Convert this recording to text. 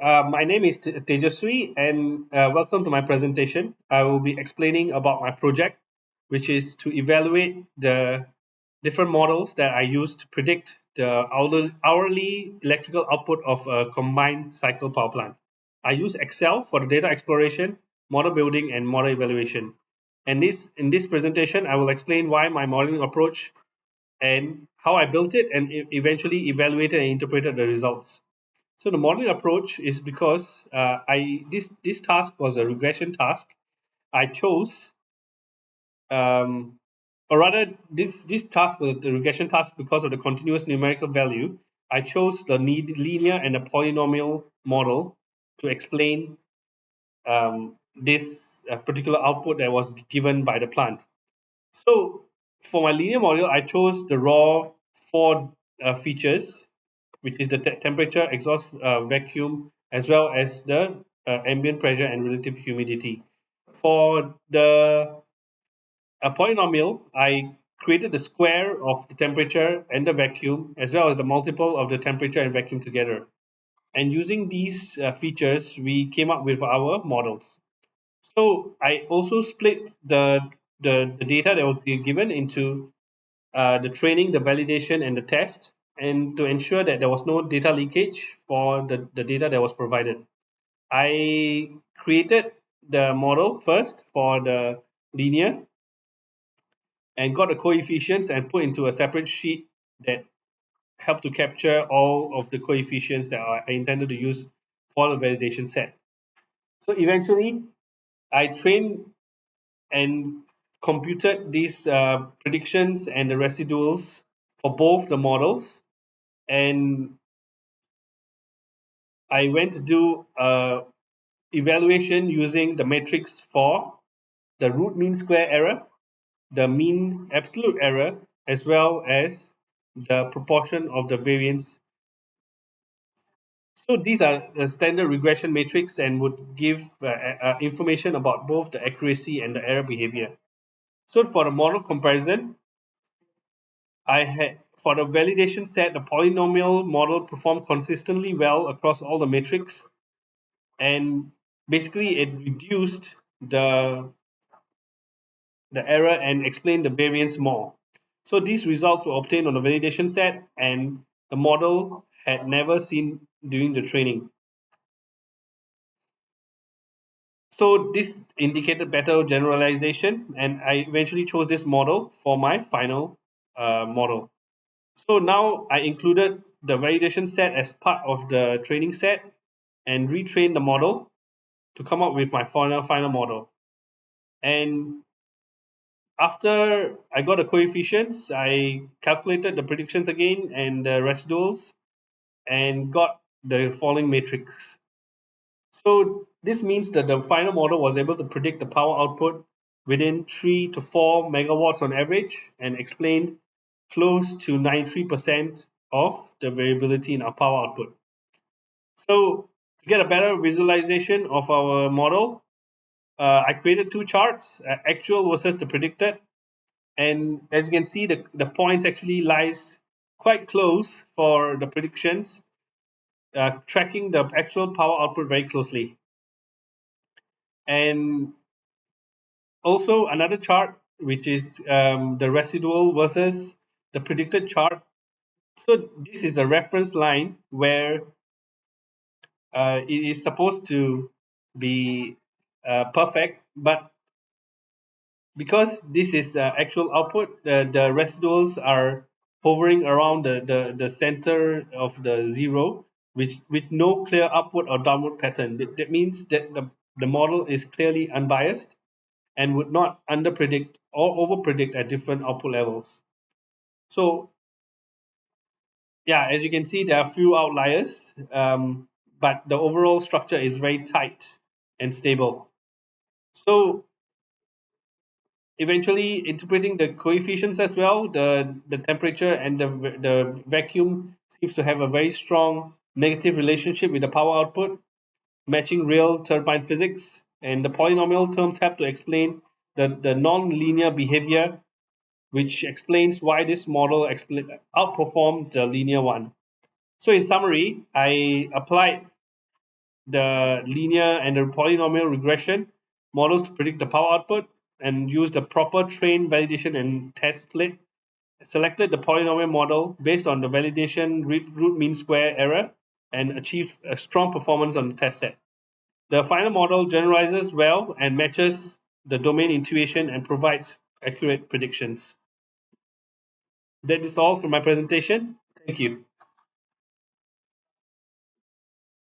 My name is Tejaswi, and welcome to my presentation. I will be explaining about my project, which is to evaluate the different models that I use to predict the hourly electrical output of a combined cycle power plant. I use Excel for the data exploration, model building, and model evaluation. And in this presentation, I will explain why my modeling approach and how I built it, and eventually evaluated and interpreted the results. So the modeling approach is because this task was a regression task. I chose, or rather, this task was the regression task because of the continuous numerical value. I chose the linear and the polynomial model to explain this particular output that was given by the plant. So for my linear model, I chose the raw four features, which is the temperature, exhaust vacuum, as well as the ambient pressure and relative humidity. For the polynomial, I created the square of the temperature and the vacuum, as well as the multiple of the temperature and vacuum together. And using these features, we came up with our models. So I also split the data that was given into the training, the validation, and the test, and to ensure that there was no data leakage for the data that was provided. I created the model first for the linear and got the coefficients and put into a separate sheet that helped to capture all of the coefficients that I intended to use for the validation set. So eventually, I trained and computed these predictions and the residuals for both the models, and I went to do evaluation using the matrix for the root mean square error, the mean absolute error, as well as the proportion of the variance. So these are the standard regression matrix and would give information about both the accuracy and the error behavior. So for the model comparison, I had for the validation set, the polynomial model performed consistently well across all the metrics, and basically it reduced the error and explained the variance more. So these results were obtained on the validation set, and the model had never seen during the training. So this indicated better generalization, and I eventually chose this model for my final model. So now I included the validation set as part of the training set and retrained the model to come up with my final model. And after I got the coefficients, I calculated the predictions again and the residuals and got the following matrix. So this means that the final model was able to predict the power output within 3 to 4 megawatts on average and explained close to 93% of the variability in our power output. So to get a better visualization of our model, I created two charts, actual versus the predicted. And as you can see, the points actually lies quite close for the predictions, tracking the actual power output very closely. And also another chart, which is the residual versus the predicted chart. So this is the reference line where it is supposed to be perfect, but because this is actual output, the residuals are hovering around the center of the zero, which with no clear upward or downward pattern. That means that the model is clearly unbiased and would not underpredict or overpredict at different output levels. So yeah, as you can see, there are a few outliers, but the overall structure is very tight and stable. So eventually interpreting the coefficients as well, the temperature and the vacuum seems to have a very strong negative relationship with the power output, matching real turbine physics. And the polynomial terms help to explain the non-linear behavior, which explains why this model outperformed the linear one. So in summary, I applied the linear and the polynomial regression models to predict the power output, and used the proper train validation and test split. Selected the polynomial model based on the validation root mean square error and achieved a strong performance on the test set. The final model generalizes well and matches the domain intuition and provides accurate predictions. That is all for my presentation. Thank you.